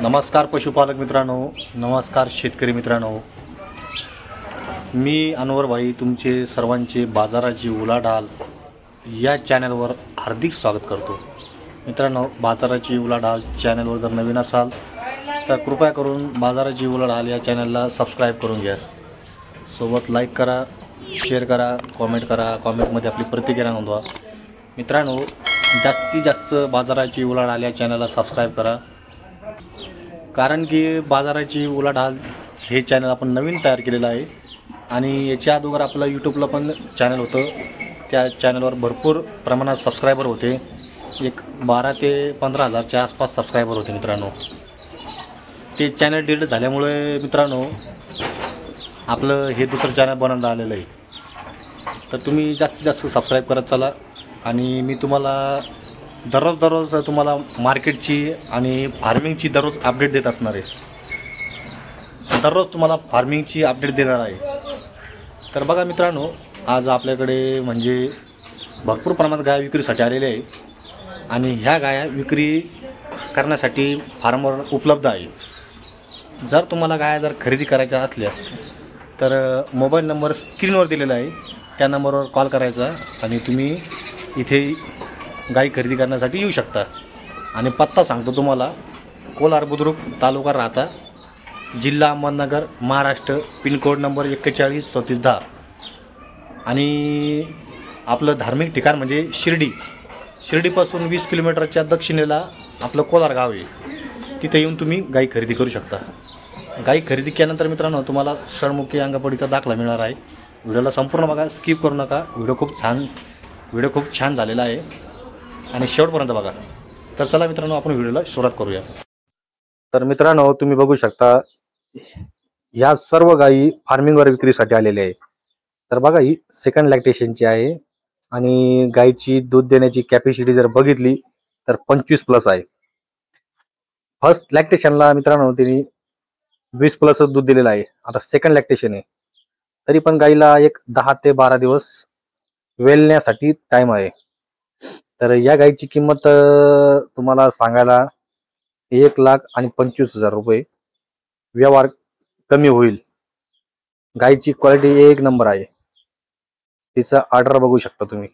नमस्कार पशुपालक मित्रांनो, नमस्कार शेतकरी मित्रांनो. मी अनवर भाई तुमचे सर्वांचे बाजाराची उलाढाल या चॅनलवर हार्दिक स्वागत करतो. मित्रांनो, बाजाराची उलाढाल चॅनलवर जर नवीन असाल तर कृपया करून बाजाराची उलाढाल या चॅनलला सबस्क्राईब करून घ्या. सोबत लाईक करा, शेअर करा, कॉमेंट करा. कॉमेंटमध्ये आपली प्रतिक्रिया नोंदवा. मित्रांनो, जास्तीत जास्त बाजाराची उलाढाल या चॅनलला सबस्क्राईब करा, कारण की बाजाराची उलाढाल हे चॅनल आपण नवीन तयार केलेलं आहे आणि याच्या अगोदर आपलं यूट्यूबला पण चॅनल होतं. त्या चॅनलवर भरपूर प्रमाणात सबस्क्रायबर होते. एक 12 ते 15 हजारच्या आसपास सबस्क्रायबर होते. मित्रांनो, ते चॅनल डिलीट झाल्यामुळे मित्रांनो आपलं हे दुसरं चॅनल बनवलं आलेलं आहे. तर तुम्ही जास्तीत जास्त सबस्क्राईब करत चला आणि मी तुम्हाला दररोज तुम्हाला मार्केटची आणि फार्मिंगची दररोज अपडेट देत असणार आहे. दररोज तुम्हाला फार्मिंगची अपडेट देणार आहे. तर बघा मित्रांनो, आज आपल्याकडे म्हणजे भरपूर प्रमाणात गाय विक्रीसाठी आलेले आहे आणि ह्या गाया विक्री करण्यासाठी फार्मवर उपलब्ध आहे. जर तुम्हाला गाया जर खरेदी करायच्या असल्या तर मोबाईल नंबर स्क्रीनवर दिलेला आहे, त्या नंबरवर कॉल करायचा आणि तुम्ही इथे गाई खरेदी करण्यासाठी येऊ शकता. आणि पत्ता सांगतो तुम्हाला, कोलार बुद्रुक, तालुका राहता, जिल्हा अहमदनगर, महाराष्ट्र, पिनकोड नंबर 413410. आणि आपलं धार्मिक ठिकाण म्हणजे शिर्डीपासून 20 किलोमीटरच्या दक्षिणेला आपलं कोलार गाव आहे. तिथे येऊन तुम्ही गाई खरेदी करू शकता. गाई खरेदी केल्यानंतर मित्रांनो तुम्हाला षडमुखी अंगपडीचा दाखला मिळणार आहे. व्हिडिओला संपूर्ण बघा, स्किप करू नका. व्हिडिओ खूप छान झालेला आहे आणि शेवटपर्यंत बघा. तर चला मित्रांनो, आपण व्हिडिओला सुरुवात करूया. तर मित्रांनो, तुम्ही बघू शकता ह्या सर्व गायी फार्मिंगवर विक्रीसाठी आलेल्या आहे. तर बघा, ही सेकंड लॅक्टेशनची आहे आणि गायीची दूध देण्याची कॅपॅसिटी जर बघितली तर 25+ आहे. फर्स्ट लॅक्टेशनला मित्रांनो त्यांनी 20+ दूध दिलेलं आहे. आता सेकंड लॅक्टेशन आहे, तरी पण गायीला एक 10 ते 12 दिवस वेलण्यासाठी टाइम आहे. तर या गायीची किंमत तुम्हाला सांगायला 1,25,000 रुपये. व्यवहार कमी होईल. गायीची क्वालिटी एक नंबर आहे. तिचा ऑर्डर बघू शकता तुम्ही.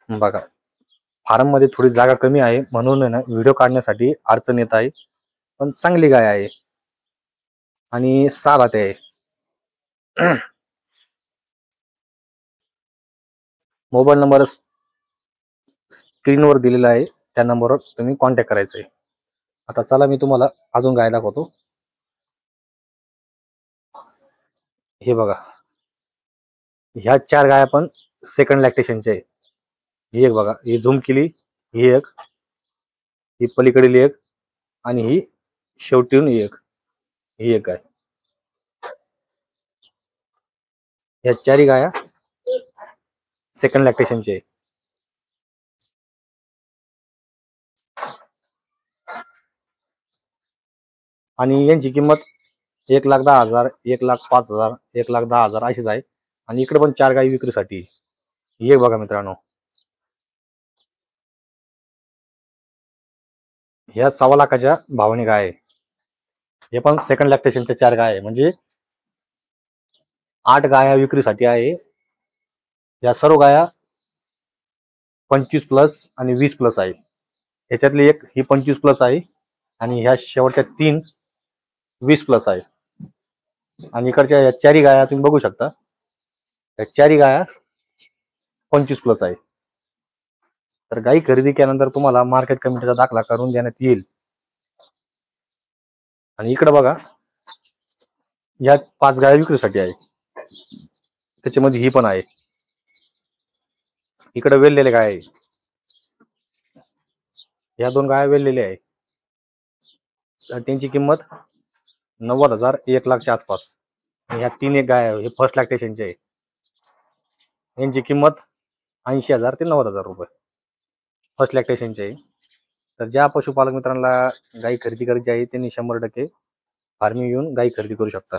बघा, फार्म मध्ये थोडी जागा कमी आहे म्हणून आहे ना, व्हिडिओ काढण्यासाठी अडचण येत आहे. पण चांगली गाय आहे आणि 6 दाते आहे. मोबाईल नंबर स्क्रीनवर दिलेला आहे, त्या नंबरवर तुम्ही कॉन्टॅक्ट करायचा आहे. आता चला मी तुम्हाला अजून गाय दाखवतो. हे बघा, ह्या 4 गाया पण सेकंड लॅक्टेशनच्या आहे. ही एक बघा, ही झूम केली, ही एक, ही पलीकडील एक आणि ही शेवटीहून एक, ही एक गाय. ह्या 4 गाया सेकंड लॅक्टेशनचे आहे. आणि यांची किंमत 1,10,000, 1,05,000, 1,10,000 अशीच आहे. आणि इकडे पण 4 गायी विक्रीसाठी. हे बघा मित्रांनो, ह्या 1.25 लाखाच्या भावाने गाय आहे. हे पण सेकंड लॅक्टेशनच्या 4 गाय आहे, म्हणजे 8 गाया विक्रीसाठी आहे. या सर्व गाया 25+ आणि 20+ आहे. ह्याच्यातली एक ही 25+ आहे आणि ह्या शेवटच्या 3 20+ आहे. आणि इकडच्या या 4 गाया तुम्ही बघू शकता, या 4 गाया 25+ आहे. तर गाई खरेदी केल्यानंतर तुम्हाला मार्केट कमिटीचा दाखला करून देण्यात येईल. आणि इकडे बघा, या 5 गाया विक्रीसाठी आहे. त्याच्यामध्ये ही पण आहे. इकडे वेललेले गाय आहे. या 2 गाया वेललेल्या आहे. तर त्यांची किंमत 90,000, 1,00,000च्या आसपास. ह्या 3 एक गाय आहे, हे फर्स्ट लॅक्टेशनचे आहे. यांची किंमत 80,000 ते 90,000 रुपये फर्स्ट लॅक्टेशनचे आहे. तर ज्या पशुपालक मित्रांना गाई खरेदी करायची आहे त्यांनी 100% फार्मिंग येऊन गाई खरेदी करू शकता.